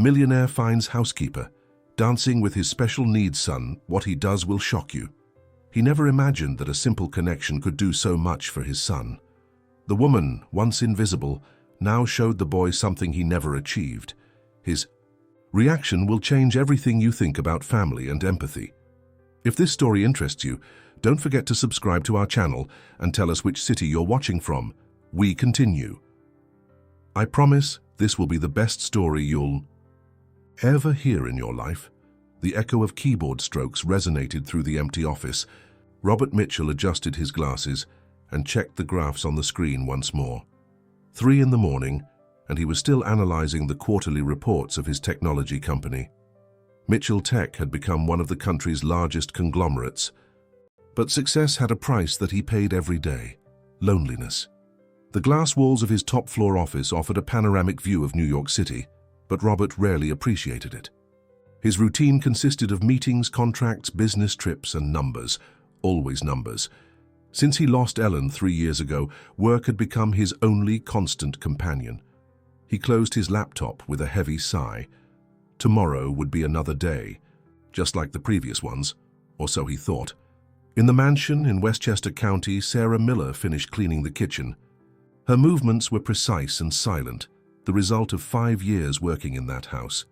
Millionaire finds housekeeper, dancing with his special needs son. What he does will shock you. He never imagined that a simple connection could do so much for his son. The woman, once invisible, now showed the boy something he never achieved. His reaction will change everything you think about family and empathy. If this story interests you, don't forget to subscribe to our channel and tell us which city you're watching from. We continue. I promise this will be the best story you'll ever hear in your life. The echo of keyboard strokes resonated through the empty office. Robert Mitchell adjusted his glasses and checked the graphs on the screen once more. 3 in the morning, and he was still analyzing the quarterly reports of his technology company. Mitchell Tech had become one of the country's largest conglomerates. But success had a price that he paid every day: loneliness. The glass walls of his top-floor office offered a panoramic view of New York City, but Robert rarely appreciated it. His routine consisted of meetings, contracts, business trips, and numbers, always numbers. Since he lost Ellen 3 years ago, work had become his only constant companion. He closed his laptop with a heavy sigh. Tomorrow would be another day, just like the previous ones, or so he thought. In the mansion in Westchester County, Sarah Miller finished cleaning the kitchen. Her movements were precise and silent, the result of 5 years working in that house.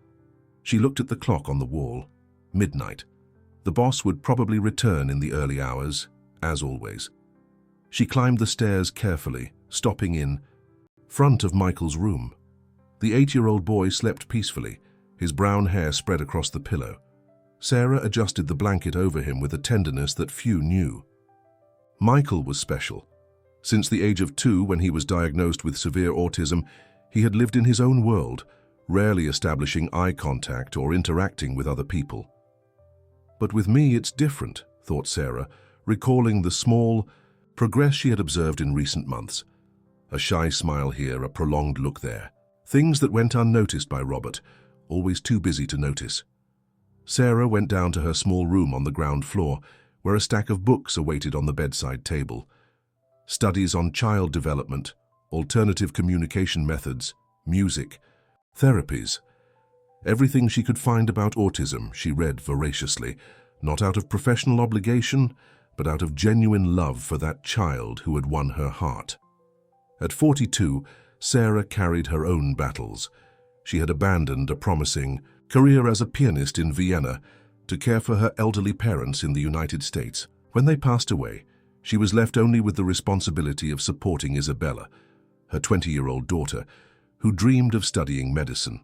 She looked at the clock on the wall. Midnight. The boss would probably return in the early hours, as always. She climbed the stairs carefully, stopping in front of Michael's room. The 8-year-old boy slept peacefully, his brown hair spread across the pillow. Sarah adjusted the blanket over him with a tenderness that few knew. Michael was special. Since the age of 2, when he was diagnosed with severe autism, he had lived in his own world, rarely establishing eye contact or interacting with other people. But with me it's different, thought Sarah, recalling the small progress she had observed in recent months. A shy smile here, a prolonged look there. Things that went unnoticed by Robert, always too busy to notice. Sarah went down to her small room on the ground floor, where a stack of books awaited on the bedside table. Studies on child development, alternative communication methods, music, therapies. Everything she could find about autism she read voraciously, not out of professional obligation, but out of genuine love for that child who had won her heart. At 42, Sarah carried her own battles. She had abandoned a promising career as a pianist in Vienna to care for her elderly parents in the United States. When they passed away, she was left only with the responsibility of supporting Isabella, her 20-year-old daughter, who dreamed of studying medicine.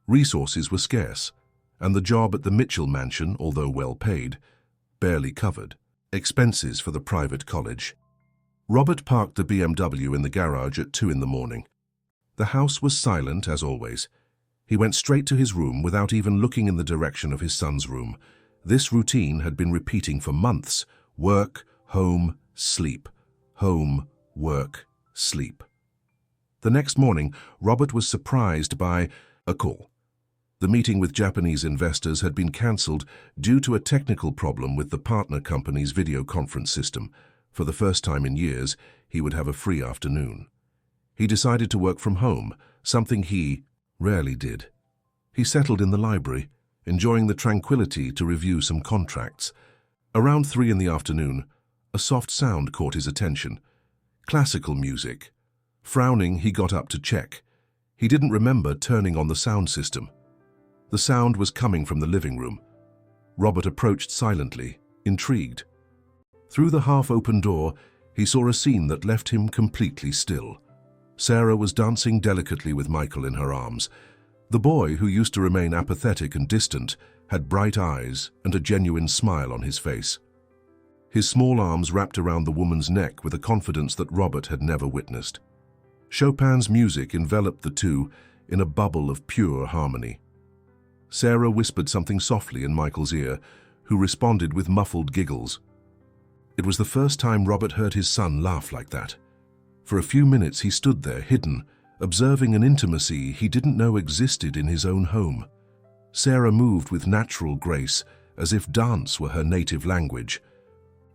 Resources were scarce, and the job at the Mitchell mansion, although well paid, barely covered expenses for the private college. Robert parked the BMW in the garage at 2 in the morning. The house was silent, as always. He went straight to his room without even looking in the direction of his son's room. This routine had been repeating for months: work, home, sleep, home, work, sleep. The next morning, Robert was surprised by a call. The meeting with Japanese investors had been cancelled due to a technical problem with the partner company's video conference system. For the first time in years, he would have a free afternoon. He decided to work from home, something he rarely did. He settled in the library, enjoying the tranquility to review some contracts. Around 3 in the afternoon, a soft sound caught his attention. Classical music. Frowning, he got up to check. He didn't remember turning on the sound system. The sound was coming from the living room. Robert approached silently, intrigued. Through the half-open door, he saw a scene that left him completely still. Sarah was dancing delicately with Michael in her arms. The boy, who used to remain apathetic and distant, had bright eyes and a genuine smile on his face. His small arms wrapped around the woman's neck with a confidence that Robert had never witnessed. Chopin's music enveloped the two in a bubble of pure harmony. Sarah whispered something softly in Michael's ear, who responded with muffled giggles. It was the first time Robert heard his son laugh like that. For a few minutes he stood there, hidden, observing an intimacy he didn't know existed in his own home. Sarah moved with natural grace, as if dance were her native language.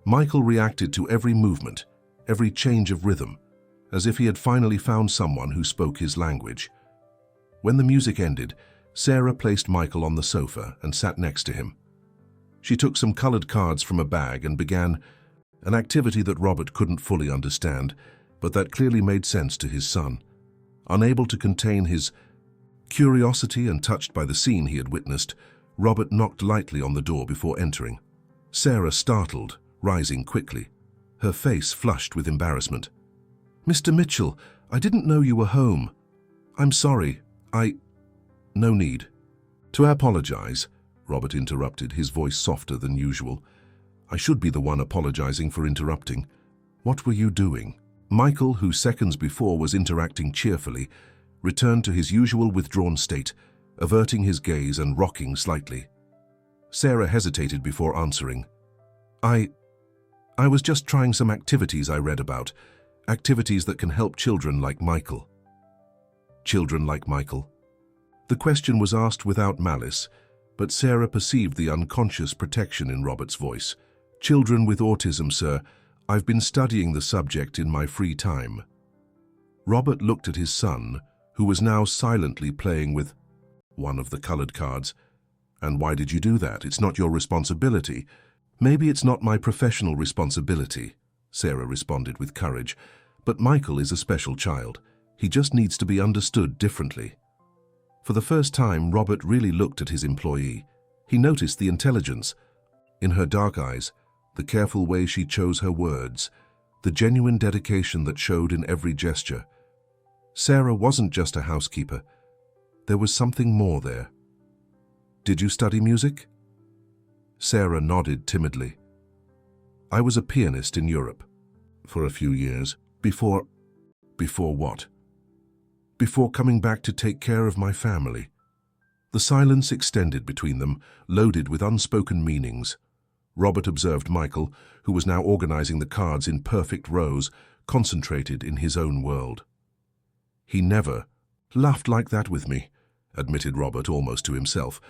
Michael reacted to every movement, every change of rhythm, as if he had finally found someone who spoke his language. When the music ended, Sarah placed Michael on the sofa and sat next to him. She took some colored cards from a bag and began an activity that Robert couldn't fully understand, but that clearly made sense to his son. Unable to contain his curiosity and touched by the scene he had witnessed, Robert knocked lightly on the door before entering. Sarah startled, rising quickly. Her face flushed with embarrassment. "Mr. Mitchell, I didn't know you were home. I'm sorry. No need." "To apologize," Robert interrupted, his voice softer than usual. "I should be the one apologizing for interrupting. What were you doing?" Michael, who seconds before was interacting cheerfully, returned to his usual withdrawn state, averting his gaze and rocking slightly. Sarah hesitated before answering. I was just trying some activities I read about, activities that can help children like Michael." Children like Michael? The question was asked without malice, but Sarah perceived the unconscious protection in Robert's voice. "Children with autism, sir. I've been studying the subject in my free time." Robert looked at his son, who was now silently playing with one of the colored cards. "And why did you do that? It's not your responsibility." "Maybe it's not my professional responsibility," Sarah responded with courage, "but Michael is a special child. He just needs to be understood differently." For the first time, Robert really looked at his employee. He noticed the intelligence in her dark eyes, the careful way she chose her words, the genuine dedication that showed in every gesture. Sarah wasn't just a housekeeper. There was something more there. "Did you study music?" Sarah nodded timidly. "I was a pianist in Europe for a few years. Before what? Before coming back to take care of my family." The silence extended between them, loaded with unspoken meanings. Robert observed Michael, who was now organizing the cards in perfect rows, concentrated in his own world. "He never laughed like that with me," admitted Robert almost to himself.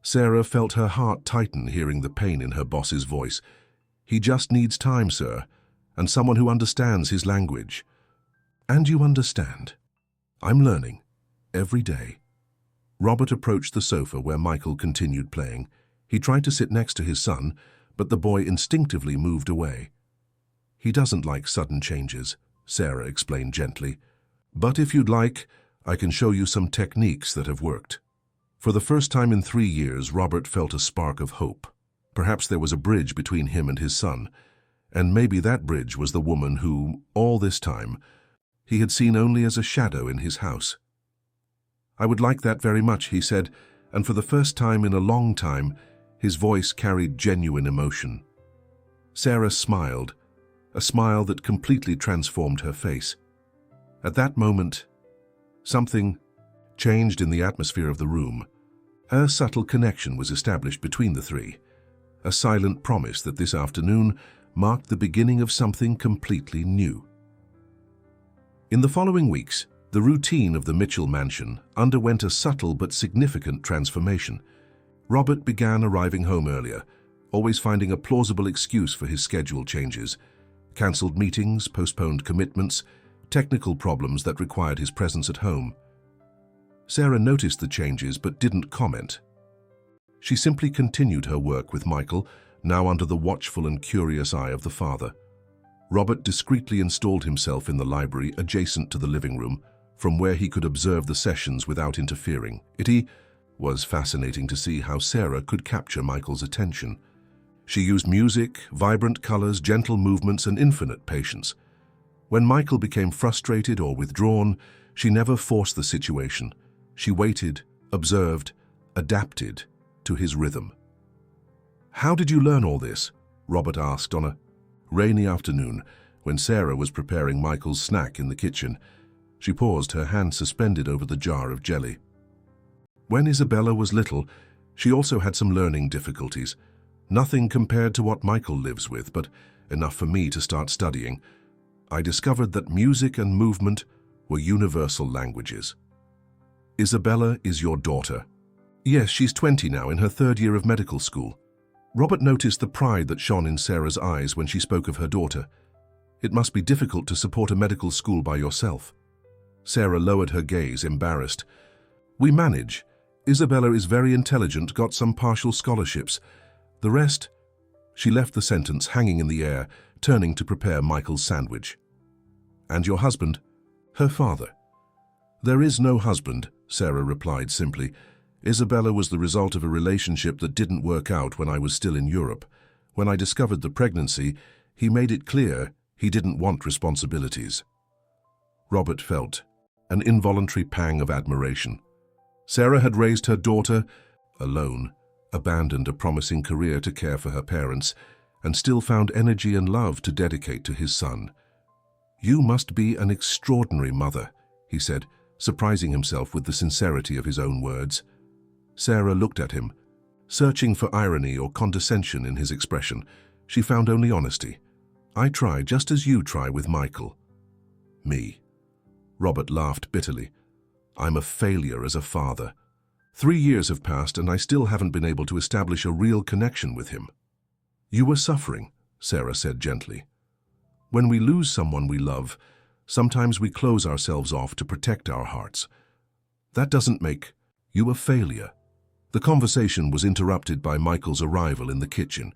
Sarah felt her heart tighten hearing the pain in her boss's voice. "He just needs time, sir, and someone who understands his language." "And you understand. I'm learning. Every day." Robert approached the sofa where Michael continued playing. He tried to sit next to his son, but the boy instinctively moved away. "He doesn't like sudden changes," Sarah explained gently. "But if you'd like, I can show you some techniques that have worked." For the first time in 3 years, Robert felt a spark of hope. Perhaps there was a bridge between him and his son, and maybe that bridge was the woman who, all this time, he had seen only as a shadow in his house. "I would like that very much," he said, and for the first time in a long time, his voice carried genuine emotion. Sarah smiled, a smile that completely transformed her face. At that moment, something changed in the atmosphere of the room. A subtle connection was established between the three, a silent promise that this afternoon marked the beginning of something completely new. In the following weeks, the routine of the Mitchell mansion underwent a subtle but significant transformation. Robert began arriving home earlier, always finding a plausible excuse for his schedule changes. Cancelled meetings, postponed commitments, technical problems that required his presence at home. Sarah noticed the changes but didn't comment. She simply continued her work with Michael, now under the watchful and curious eye of the father. Robert discreetly installed himself in the library adjacent to the living room, from where he could observe the sessions without interfering. It was fascinating to see how Sarah could capture Michael's attention. She used music, vibrant colors, gentle movements, and infinite patience. When Michael became frustrated or withdrawn, she never forced the situation. She waited, observed, adapted to his rhythm. "How did you learn all this?" Robert asked on a rainy afternoon when Sarah was preparing Michael's snack in the kitchen. She paused, her hand suspended over the jar of jelly. "When Isabella was little, she also had some learning difficulties. Nothing compared to what Michael lives with, but enough for me to start studying. I discovered that music and movement were universal languages." "Isabella is your daughter?" "Yes, she's 20 now, in her 3rd year of medical school." Robert noticed the pride that shone in Sarah's eyes when she spoke of her daughter. "It must be difficult to support a medical school by yourself." Sarah lowered her gaze, embarrassed. "We manage. Isabella is very intelligent, got some partial scholarships. The rest—" She left the sentence hanging in the air, turning to prepare Michael's sandwich. "And your husband?" "Her father." "There is no husband," Sarah replied simply. "Isabella was the result of a relationship that didn't work out when I was still in Europe. When I discovered the pregnancy, he made it clear he didn't want responsibilities." Robert felt an involuntary pang of admiration. Sarah had raised her daughter alone, abandoned a promising career to care for her parents, and still found energy and love to dedicate to his son. "You must be an extraordinary mother," he said, surprising himself with the sincerity of his own words. Sarah looked at him, searching for irony or condescension in his expression. She found only honesty. "I try just as you try with Michael." "Me?" Robert laughed bitterly. "I'm a failure as a father. 3 years have passed and I still haven't been able to establish a real connection with him." "You were suffering," Sarah said gently. "When we lose someone we love, sometimes we close ourselves off to protect our hearts. That doesn't make you a failure." The conversation was interrupted by Michael's arrival in the kitchen.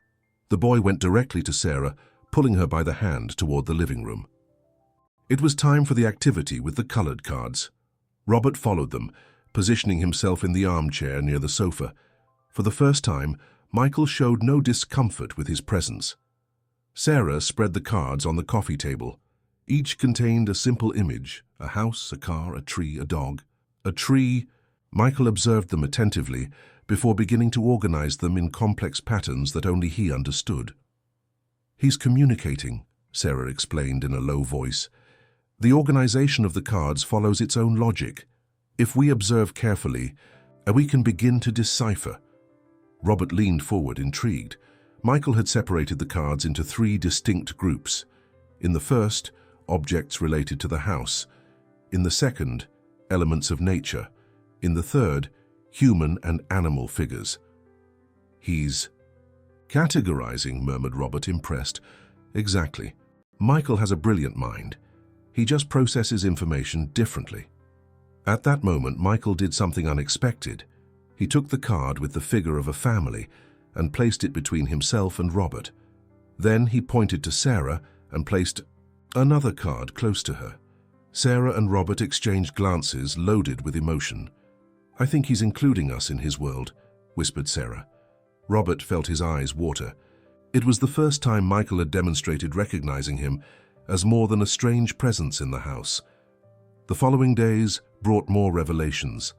The boy went directly to Sarah, pulling her by the hand toward the living room. It was time for the activity with the colored cards. Robert followed them, positioning himself in the armchair near the sofa. For the first time, Michael showed no discomfort with his presence. Sarah spread the cards on the coffee table. Each contained a simple image: a house, a car, a tree, a dog. A tree. Michael observed them attentively before beginning to organize them in complex patterns that only he understood. "He's communicating," Sarah explained in a low voice. "The organization of the cards follows its own logic. If we observe carefully, we can begin to decipher." Robert leaned forward, intrigued. Michael had separated the cards into 3 distinct groups. In the first, objects related to the house. In the second, elements of nature. In the third, human and animal figures. "He's categorizing," murmured Robert, impressed. "Exactly. Michael has a brilliant mind. He just processes information differently." At that moment, Michael did something unexpected. He took the card with the figure of a family and placed it between himself and Robert. Then he pointed to Sarah and placed another card close to her. Sarah and Robert exchanged glances loaded with emotion. "I think he's including us in his world," whispered Sarah. Robert felt his eyes water. It was the first time Michael had demonstrated recognizing him as more than a strange presence in the house. The following days brought more revelations.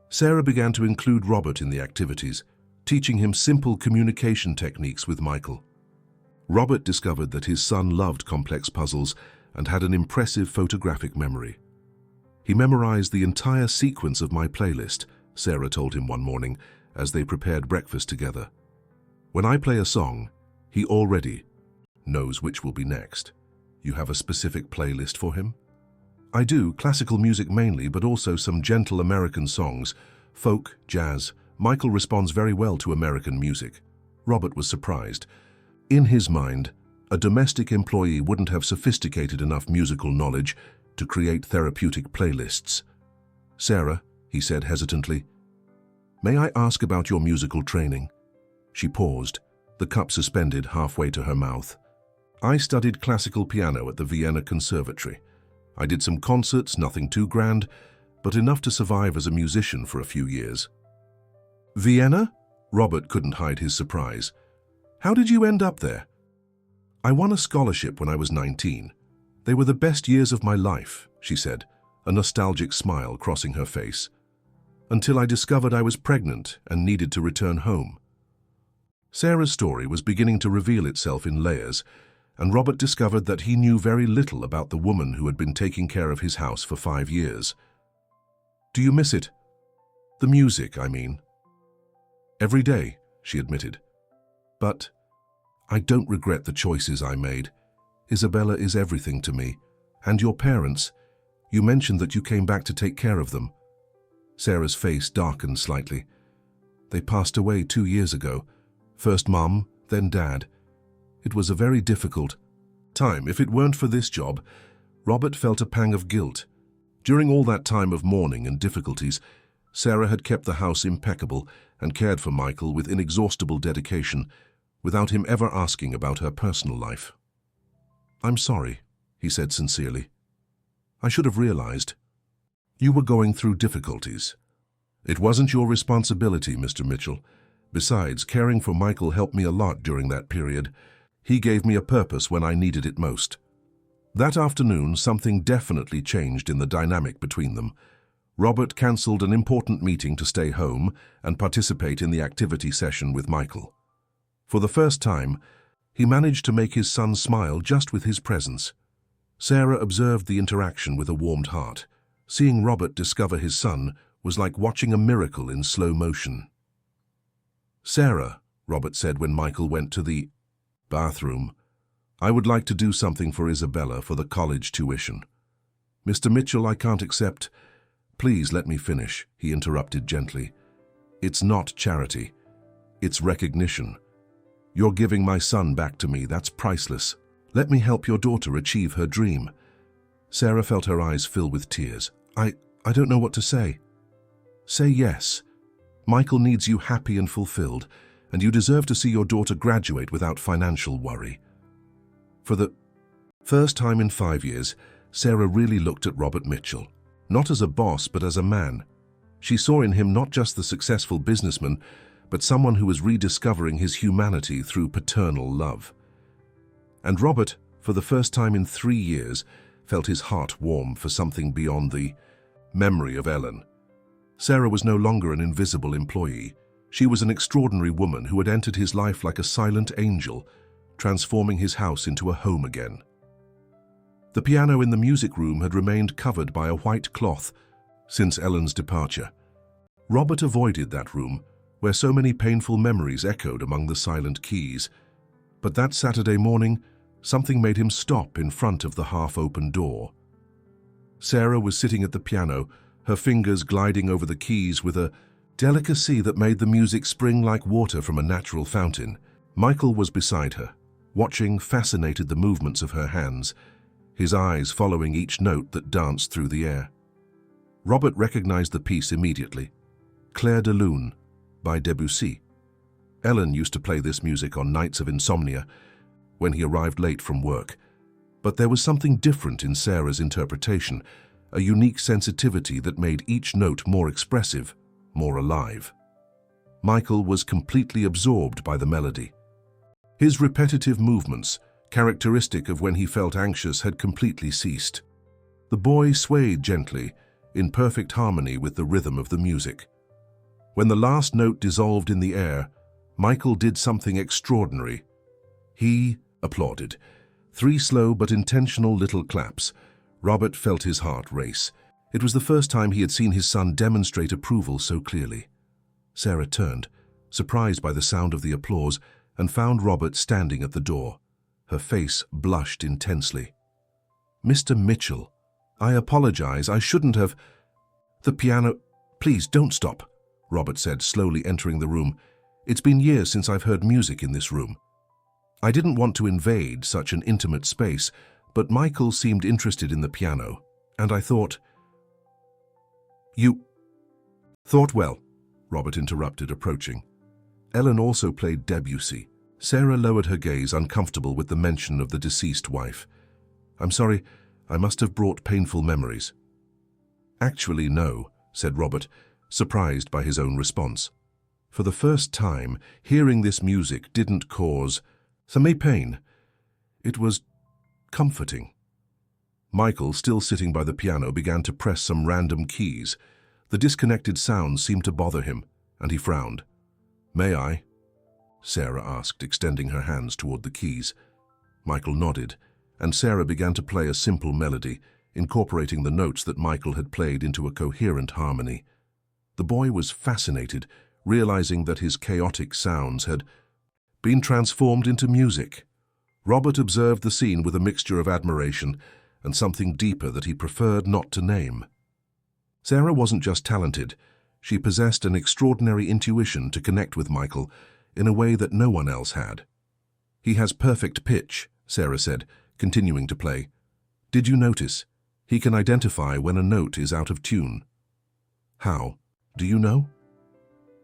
Sarah began to include Robert in the activities, teaching him simple communication techniques with Michael. Robert discovered that his son loved complex puzzles and had an impressive photographic memory. "He memorized the entire sequence of my playlist," Sarah told him one morning as they prepared breakfast together. "When I play a song, he already knows which will be next." "You have a specific playlist for him?" "I do, classical music mainly, but also some gentle American songs, folk, jazz. Michael responds very well to American music." Robert was surprised. In his mind, a domestic employee wouldn't have sophisticated enough musical knowledge to create therapeutic playlists. "Sarah," he said hesitantly, "may I ask about your musical training?" She paused, the cup suspended halfway to her mouth. "I studied classical piano at the Vienna Conservatory. I did some concerts, nothing too grand, but enough to survive as a musician for a few years." "Vienna?" Robert couldn't hide his surprise. "How did you end up there?" "I won a scholarship when I was 19. They were the best years of my life," she said, a nostalgic smile crossing her face. "Until I discovered I was pregnant and needed to return home." Sarah's story was beginning to reveal itself in layers, and Robert discovered that he knew very little about the woman who had been taking care of his house for 5 years. "Do you miss it? The music, I mean." "Every day," she admitted. "But I don't regret the choices I made. Isabella is everything to me. And your parents, you mentioned that you came back to take care of them." Sarah's face darkened slightly. "They passed away 2 years ago. First Mum, then Dad. It was a very difficult time. If it weren't for this job," Robert felt a pang of guilt. During all that time of mourning and difficulties, Sarah had kept the house impeccable and cared for Michael with inexhaustible dedication, without him ever asking about her personal life. "I'm sorry," he said sincerely. "I should have realized. You were going through difficulties. It wasn't your responsibility, Mr. Mitchell. Besides, caring for Michael helped me a lot during that period. He gave me a purpose when I needed it most." That afternoon, something definitely changed in the dynamic between them. Robert cancelled an important meeting to stay home and participate in the activity session with Michael. For the first time, he managed to make his son smile just with his presence. Sarah observed the interaction with a warmed heart. Seeing Robert discover his son was like watching a miracle in slow motion. "Sarah," Robert said when Michael went to the bathroom, "I would like to do something for Isabella for the college tuition." "Mr. Mitchell, I can't accept—" "Please let me finish," he interrupted gently. "It's not charity. It's recognition. You're giving my son back to me. That's priceless. Let me help your daughter achieve her dream." Sarah felt her eyes fill with tears. I don't know what to say." "Say yes. Michael needs you happy and fulfilled, and you deserve to see your daughter graduate without financial worry." For the first time in 5 years, Sarah really looked at Robert Mitchell, not as a boss but as a man. She saw in him not just the successful businessman, but someone who was rediscovering his humanity through paternal love. And Robert, for the first time in 3 years, felt his heart warm for something beyond the memory of Ellen. Sarah was no longer an invisible employee. She was an extraordinary woman who had entered his life like a silent angel, transforming his house into a home again. The piano in the music room had remained covered by a white cloth since Ellen's departure. Robert avoided that room, where so many painful memories echoed among the silent keys. But that Saturday morning, something made him stop in front of the half-open door. Sarah was sitting at the piano, her fingers gliding over the keys with a delicacy that made the music spring like water from a natural fountain. Michael was beside her, watching fascinated the movements of her hands, his eyes following each note that danced through the air. Robert recognized the piece immediately. Clair de Lune by Debussy. Ellen used to play this music on nights of insomnia when he arrived late from work. But there was something different in Sarah's interpretation, a unique sensitivity that made each note more expressive, more alive. Michael was completely absorbed by the melody. His repetitive movements, characteristic of when he felt anxious, had completely ceased. The boy swayed gently, in perfect harmony with the rhythm of the music. When the last note dissolved in the air, Michael did something extraordinary. He applauded. 3 slow but intentional little claps. Robert felt his heart race. It was the first time he had seen his son demonstrate approval so clearly. Sarah turned, surprised by the sound of the applause, and found Robert standing at the door. Her face blushed intensely. "Mr. Mitchell, I apologize. I shouldn't have—" "The piano—" "Please, don't stop," Robert said, slowly entering the room. "It's been years since I've heard music in this room." I didn't want to invade such an intimate space, but Michael seemed interested in the piano, and I thought— "You thought well," Robert interrupted, approaching. Ellen also played Debussy. Sarah lowered her gaze, uncomfortable with the mention of the deceased wife. "I'm sorry, I must have brought painful memories." "Actually, no," said Robert, surprised by his own response. For the first time, hearing this music didn't cause some pain. It was comforting. Michael, still sitting by the piano, began to press some random keys. The disconnected sounds seemed to bother him, and he frowned. "May I?" Sarah asked, extending her hands toward the keys. Michael nodded, and Sarah began to play a simple melody, incorporating the notes that Michael had played into a coherent harmony. The boy was fascinated, realizing that his chaotic sounds had been transformed into music. Robert observed the scene with a mixture of admiration and something deeper that he preferred not to name. Sarah wasn't just talented, she possessed an extraordinary intuition to connect with Michael in a way that no one else had. "He has perfect pitch," Sarah said, continuing to play. "Did you notice? He can identify when a note is out of tune." "How?" Do you know?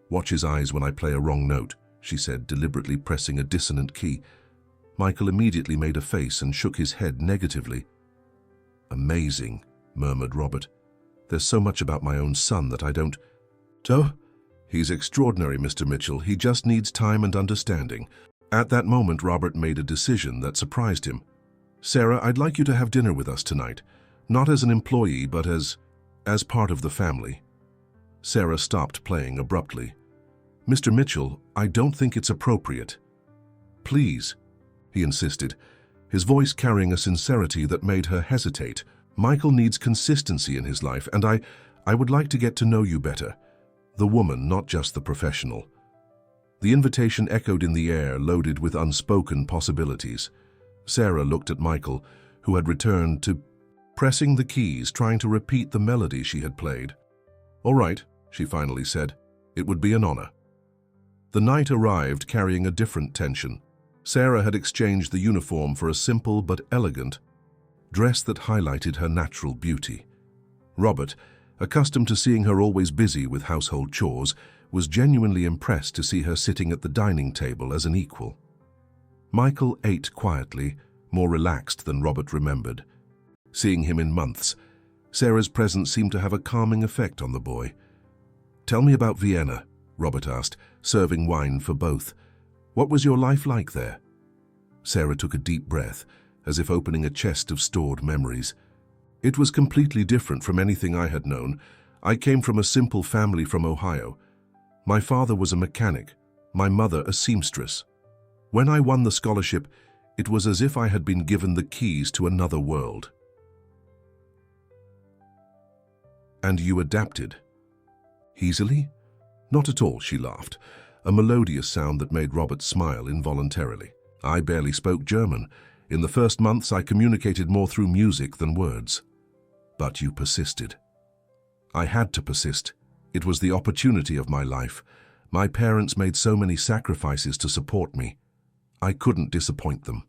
Watch his eyes when I play a wrong note, she said, deliberately pressing a dissonant key. Michael immediately made a face and shook his head negatively. Amazing, murmured Robert. There's so much about my own son that I don't... Oh, he's extraordinary, Mr. Mitchell. He just needs time and understanding. At that moment, Robert made a decision that surprised him. Sarah, I'd like you to have dinner with us tonight. Not as an employee, but as part of the family. Sarah stopped playing abruptly. Mr. Mitchell, I don't think it's appropriate. Please, he insisted, his voice carrying a sincerity that made her hesitate. Michael needs consistency in his life, and I would like to get to know you better. The woman, not just the professional. The invitation echoed in the air, loaded with unspoken possibilities. Sarah looked at Michael, who had returned to pressing the keys, trying to repeat the melody she had played. All right, she finally said. It would be an honor. The night arrived carrying a different tension. Sarah had exchanged the uniform for a simple but elegant dress that highlighted her natural beauty. Robert, accustomed to seeing her always busy with household chores, was genuinely impressed to see her sitting at the dining table as an equal. Michael ate quietly, more relaxed than Robert remembered. Seeing him in months, Sarah's presence seemed to have a calming effect on the boy. Tell me about Vienna, Robert asked, serving wine for both. What was your life like there? Sarah took a deep breath, as if opening a chest of stored memories. It was completely different from anything I had known. I came from a simple family from Ohio. My father was a mechanic, my mother a seamstress. When I won the scholarship, it was as if I had been given the keys to another world. And you adapted? Easily? Not at all, she laughed, a melodious sound that made Robert smile involuntarily. I barely spoke German. In the first months, I communicated more through music than words. But you persisted. I had to persist. It was the opportunity of my life. My parents made so many sacrifices to support me. I couldn't disappoint them.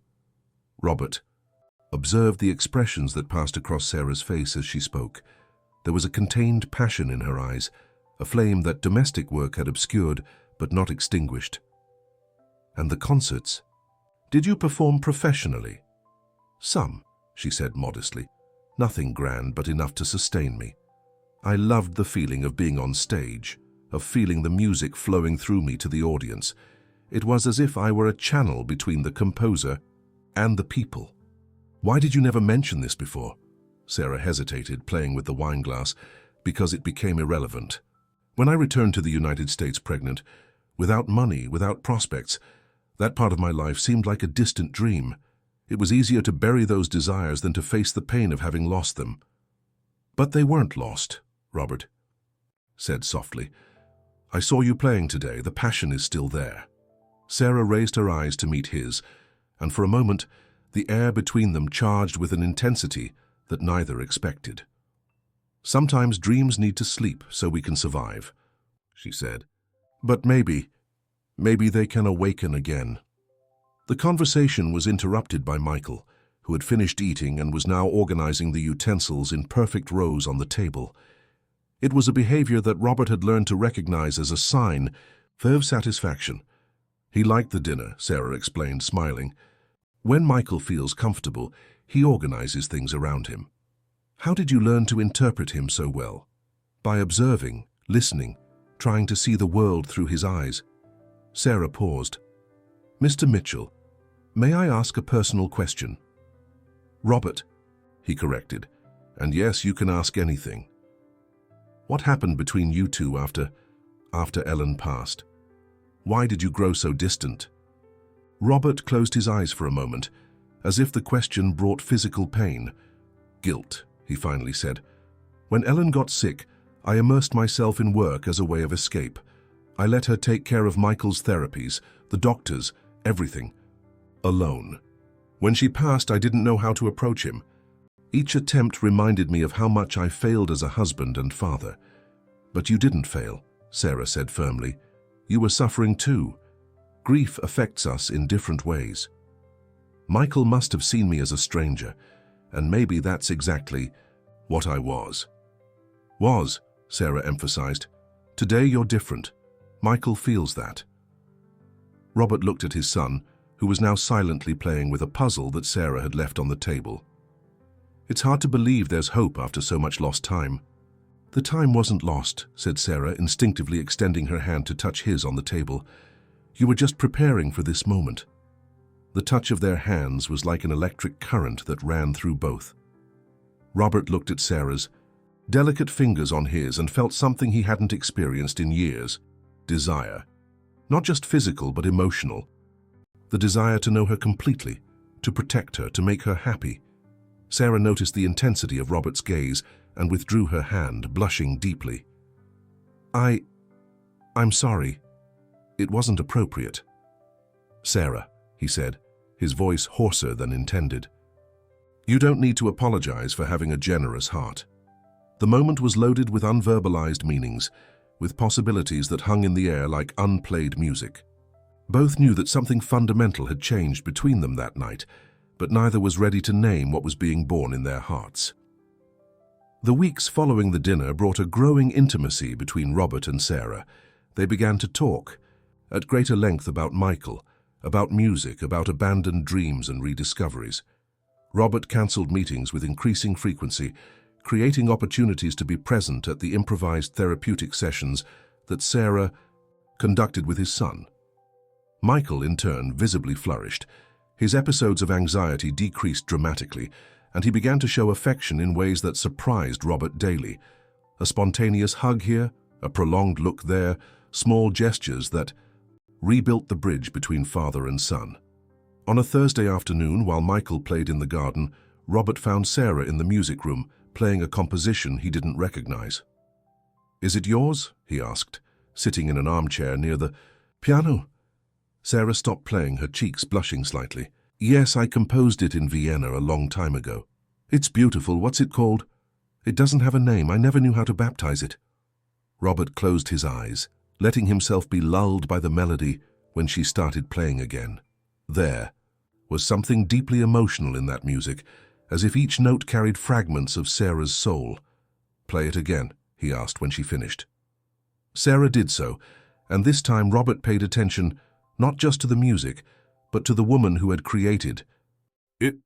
Robert observed the expressions that passed across Sarah's face as she spoke. There was a contained passion in her eyes, a flame that domestic work had obscured but not extinguished. And the concerts? Did you perform professionally? Some, she said modestly. Nothing grand, but enough to sustain me. I loved the feeling of being on stage, of feeling the music flowing through me to the audience. It was as if I were a channel between the composer and the people. Why did you never mention this before? Sarah hesitated, playing with the wine glass, because it became irrelevant. When I returned to the United States pregnant, without money, without prospects, that part of my life seemed like a distant dream. It was easier to bury those desires than to face the pain of having lost them. But they weren't lost, Robert said softly. I saw you playing today. The passion is still there. Sarah raised her eyes to meet his, and for a moment, the air between them charged with an intensity that neither expected. Sometimes dreams need to sleep so we can survive, she said. But maybe they can awaken again. The conversation was interrupted by Michael, who had finished eating and was now organizing the utensils in perfect rows on the table. It was a behavior that Robert had learned to recognize as a sign of satisfaction. He liked the dinner, Sarah explained, smiling. When Michael feels comfortable, he organizes things around him. How did you learn to interpret him so well? By observing, listening, trying to see the world through his eyes. Sarah paused. Mr. Mitchell, may I ask a personal question? Robert, he corrected. And yes, you can ask anything. What happened between you two after Ellen passed? Why did you grow so distant? Robert closed his eyes for a moment, as if the question brought physical pain. Guilt, he finally said. When Ellen got sick, I immersed myself in work as a way of escape. I let her take care of Michael's therapies, the doctors, everything. Alone. When she passed, I didn't know how to approach him. Each attempt reminded me of how much I failed as a husband and father. But you didn't fail, Sarah said firmly. You were suffering too. Grief affects us in different ways. Michael must have seen me as a stranger, and maybe that's exactly what I was. Was, Sarah emphasized. Today you're different. Michael feels that. Robert looked at his son, who was now silently playing with a puzzle that Sarah had left on the table. It's hard to believe there's hope after so much lost time. The time wasn't lost, said Sarah, instinctively extending her hand to touch his on the table. You were just preparing for this moment. The touch of their hands was like an electric current that ran through both. Robert looked at Sarah's delicate fingers on his and felt something he hadn't experienced in years. Desire. Not just physical, but emotional. The desire to know her completely, to protect her, to make her happy. Sarah noticed the intensity of Robert's gaze and withdrew her hand, blushing deeply. I'm sorry. It wasn't appropriate. Sarah, he said, his voice hoarser than intended. You don't need to apologize for having a generous heart. The moment was loaded with unverbalized meanings, with possibilities that hung in the air like unplayed music. Both knew that something fundamental had changed between them that night, but neither was ready to name what was being born in their hearts. The weeks following the dinner brought a growing intimacy between Robert and Sarah. They began to talk, at greater length, about Michael, about music, about abandoned dreams and rediscoveries. Robert cancelled meetings with increasing frequency, creating opportunities to be present at the improvised therapeutic sessions that Sarah conducted with his son. Michael, in turn, visibly flourished. His episodes of anxiety decreased dramatically, and he began to show affection in ways that surprised Robert daily. A spontaneous hug here, a prolonged look there, small gestures that rebuilt the bridge between father and son. On a Thursday afternoon, while Michael played in the garden, Robert found Sarah in the music room, playing a composition he didn't recognize. Is it yours? He asked, sitting in an armchair near the piano. Sarah stopped playing, her cheeks blushing slightly. Yes, I composed it in Vienna a long time ago. It's beautiful. What's it called? It doesn't have a name. I never knew how to baptize it. Robert closed his eyes, letting himself be lulled by the melody when she started playing again. There was something deeply emotional in that music, as if each note carried fragments of Sarah's soul. Play it again, he asked when she finished. Sarah did so, and this time Robert paid attention not just to the music, but to the woman who had created it.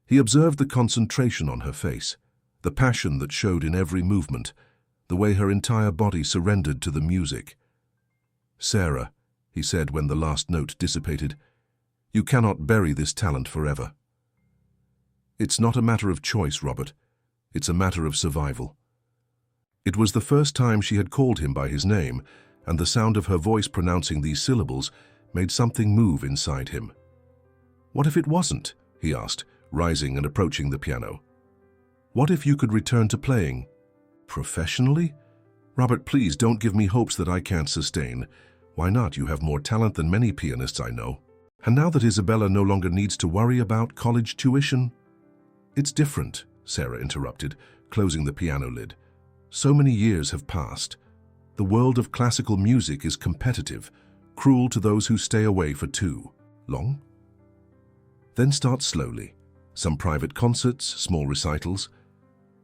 He observed the concentration on her face, the passion that showed in every movement, the way her entire body surrendered to the music. Sarah, he said when the last note dissipated, you cannot bury this talent forever. It's not a matter of choice, Robert. It's a matter of survival. It was the first time she had called him by his name, and the sound of her voice pronouncing these syllables made something move inside him. What if it wasn't? He asked, rising and approaching the piano. What if you could return to playing professionally? Robert, please don't give me hopes that I can't sustain. Why not? You have more talent than many pianists I know. And now that Isabella no longer needs to worry about college tuition? It's different, Sarah interrupted, closing the piano lid. So many years have passed. The world of classical music is competitive, cruel to those who stay away for too long. Then start slowly. Some private concerts, small recitals.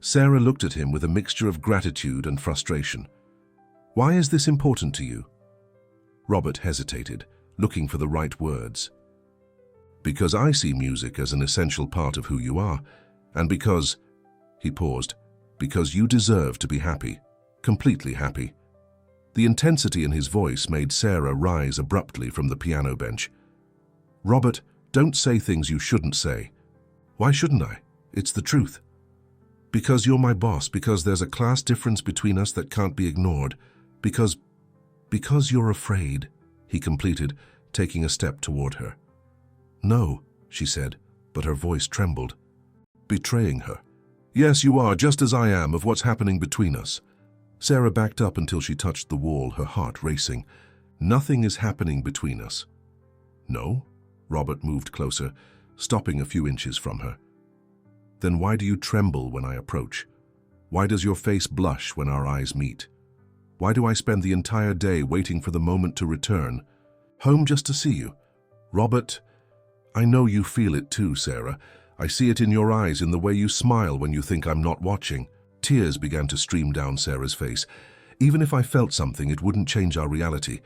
Sarah looked at him with a mixture of gratitude and frustration. Why is this important to you? Robert hesitated, looking for the right words. Because I see music as an essential part of who you are, and because, he paused, because you deserve to be happy, completely happy. The intensity in his voice made Sarah rise abruptly from the piano bench. Robert, don't say things you shouldn't say. Why shouldn't I? It's the truth. Because you're my boss, because there's a class difference between us that can't be ignored, because you're afraid, he completed, taking a step toward her. No, she said, but her voice trembled. Betraying her. Yes, you are, just as I am, of what's happening between us. Sarah backed up until she touched the wall, her heart racing. Nothing is happening between us. No? Robert moved closer, stopping a few inches from her. Then why do you tremble when I approach? Why does your face blush when our eyes meet? Why do I spend the entire day waiting for the moment to return, home just to see you? Robert, I know you feel it too, Sarah. I see it in your eyes, in the way you smile when you think I'm not watching. Tears began to stream down Sarah's face. Even if I felt something, it wouldn't change our reality.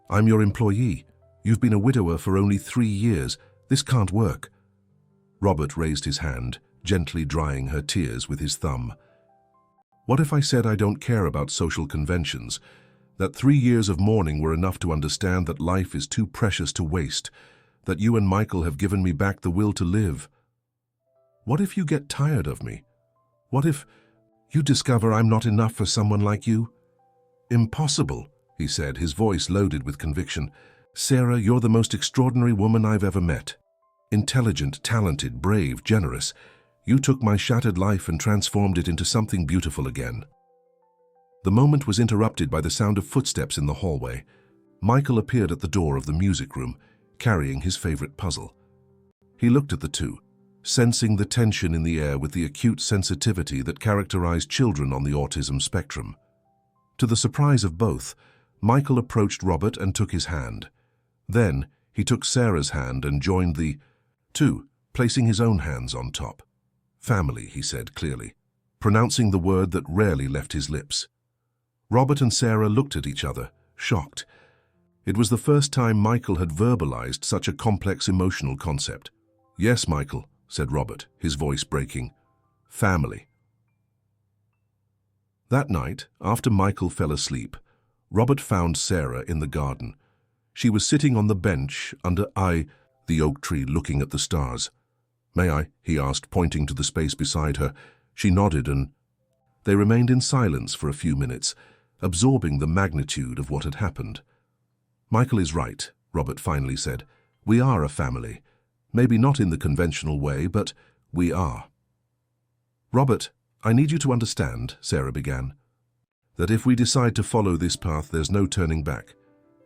I'm your employee. You've been a widower for only 3 years. This can't work." Robert raised his hand, gently drying her tears with his thumb. "What if I said I don't care about social conventions? That 3 years of mourning were enough to understand that life is too precious to waste, that you and Michael have given me back the will to live? What if you get tired of me? What if you discover I'm not enough for someone like you?" "Impossible," he said, his voice loaded with conviction. "Sarah, you're the most extraordinary woman I've ever met. Intelligent, talented, brave, generous. You took my shattered life and transformed it into something beautiful again." The moment was interrupted by the sound of footsteps in the hallway. Michael appeared at the door of the music room, carrying his favorite puzzle. He looked at the two, sensing the tension in the air with the acute sensitivity that characterized children on the autism spectrum. To the surprise of both, Michael approached Robert and took his hand. Then, he took Sarah's hand and joined the two, placing his own hands on top. "Family," he said clearly, pronouncing the word that rarely left his lips. Robert and Sarah looked at each other, shocked. It was the first time Michael had verbalized such a complex emotional concept. "Yes, Michael," said Robert, his voice breaking. "Family." That night, after Michael fell asleep, Robert found Sarah in the garden. She was sitting on the bench under the oak tree, looking at the stars. "May I?" he asked, pointing to the space beside her. She nodded, and they remained in silence for a few minutes, absorbing the magnitude of what had happened. "Michael is right," Robert finally said. "We are a family. Maybe not in the conventional way, but we are." "Robert, I need you to understand," Sarah began, "that if we decide to follow this path, there's no turning back.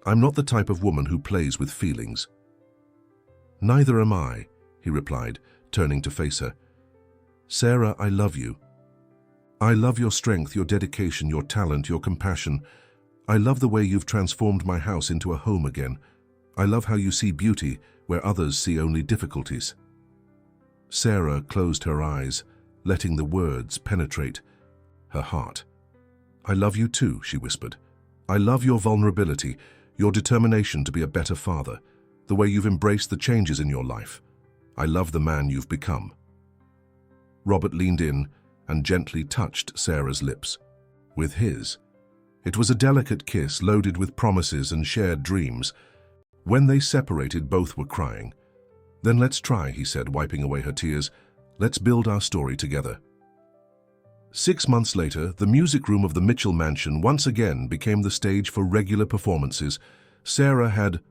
I'm not the type of woman who plays with feelings." "Neither am I," he replied, turning to face her. "Sarah, I love you. I love your strength, your dedication, your talent, your compassion. I love the way you've transformed my house into a home again. I love how you see beauty where others see only difficulties." Sarah closed her eyes, letting the words penetrate her heart. "I love you too," she whispered. "I love your vulnerability, your determination to be a better father, the way you've embraced the changes in your life. I love the man you've become." Robert leaned in and gently touched Sarah's lips with his. It was a delicate kiss loaded with promises and shared dreams. When they separated, both were crying. "Then let's try," he said, wiping away her tears. "Let's build our story together." 6 months later, the music room of the Mitchell mansion once again became the stage for regular performances. Sarah had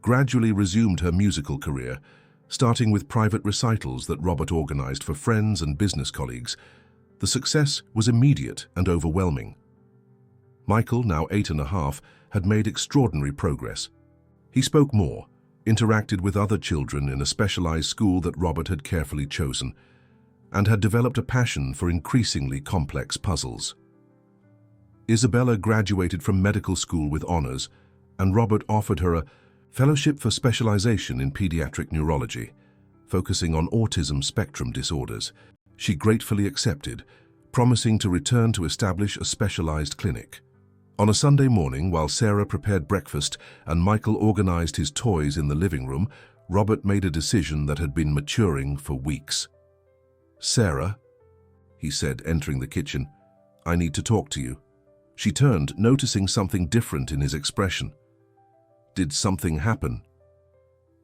gradually resumed her musical career, starting with private recitals that Robert organized for friends and business colleagues. The success was immediate and overwhelming. Michael, now 8.5, had made extraordinary progress. He spoke more, interacted with other children in a specialized school that Robert had carefully chosen, and had developed a passion for increasingly complex puzzles. Isabella graduated from medical school with honors, and Robert offered her a fellowship for specialization in pediatric neurology, focusing on autism spectrum disorders. She gratefully accepted, promising to return to establish a specialized clinic. On a Sunday morning, while Sarah prepared breakfast and Michael organized his toys in the living room, Robert made a decision that had been maturing for weeks. "Sarah," he said, entering the kitchen, "I need to talk to you." She turned, noticing something different in his expression. "Did something happen?"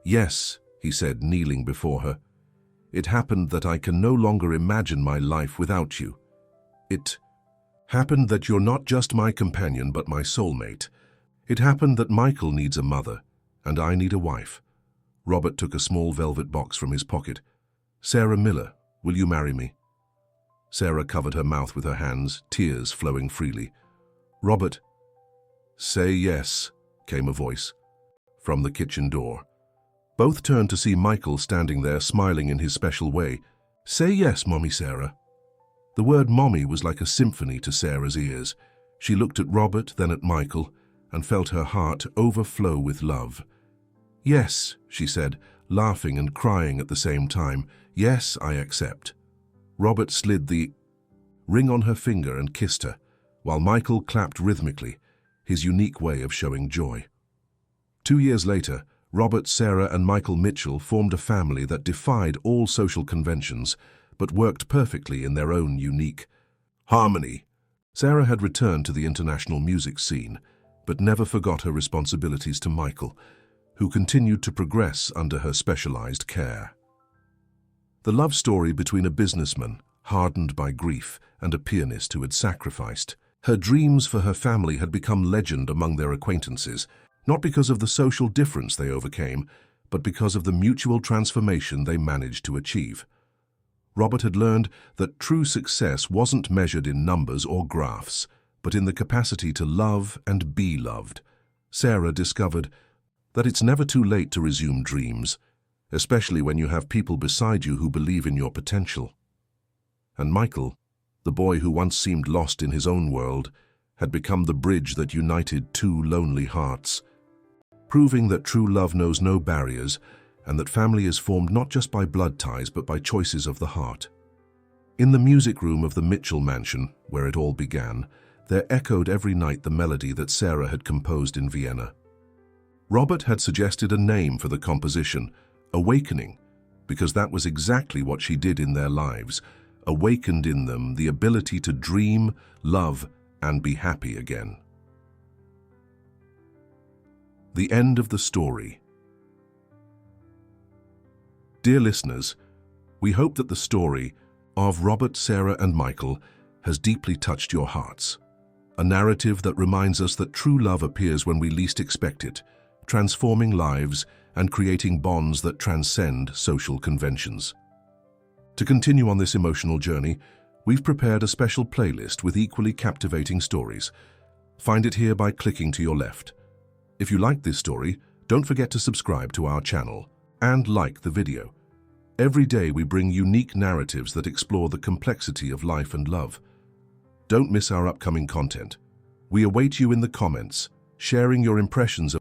"Yes," he said, kneeling before her. "It happened that I can no longer imagine my life without you. It happened that you're not just my companion but my soulmate. It happened that Michael needs a mother, and I need a wife." Robert took a small velvet box from his pocket. "Sarah Miller, will you marry me?" Sarah covered her mouth with her hands, tears flowing freely. "Robert." "Say yes," came a voice from the kitchen door. Both turned to see Michael standing there, smiling in his special way. "Say yes, Mommy Sarah." The word Mommy was like a symphony to Sarah's ears. She looked at Robert, then at Michael, and felt her heart overflow with love. "Yes," she said, laughing and crying at the same time. "Yes, I accept." Robert slid the ring on her finger and kissed her, while Michael clapped rhythmically, his unique way of showing joy. 2 years later, Robert, Sarah, and Michael Mitchell formed a family that defied all social conventions, but worked perfectly in their own unique harmony. Sarah had returned to the international music scene, but never forgot her responsibilities to Michael, who continued to progress under her specialized care. The love story between a businessman, hardened by grief, and a pianist who had sacrificed her dreams for her family had become legend among their acquaintances, not because of the social difference they overcame, but because of the mutual transformation they managed to achieve. Robert had learned that true success wasn't measured in numbers or graphs, but in the capacity to love and be loved. Sarah discovered that it's never too late to resume dreams, especially when you have people beside you who believe in your potential. And Michael, the boy who once seemed lost in his own world, had become the bridge that united two lonely hearts, proving that true love knows no barriers and that family is formed not just by blood ties but by choices of the heart. In the music room of the Mitchell mansion, where it all began, there echoed every night the melody that Sarah had composed in Vienna. Robert had suggested a name for the composition, Awakening, because that was exactly what she did in their lives, awakened in them the ability to dream, love, and be happy again. The end of the story. Dear listeners, we hope that the story of Robert, Sarah, and Michael has deeply touched your hearts. A narrative that reminds us that true love appears when we least expect it, transforming lives and creating bonds that transcend social conventions. To continue on this emotional journey, we've prepared a special playlist with equally captivating stories. Find it here by clicking to your left. If you liked this story, don't forget to subscribe to our channel and like the video. Every day we bring unique narratives that explore the complexity of life and love. Don't miss our upcoming content. We await you in the comments, sharing your impressions of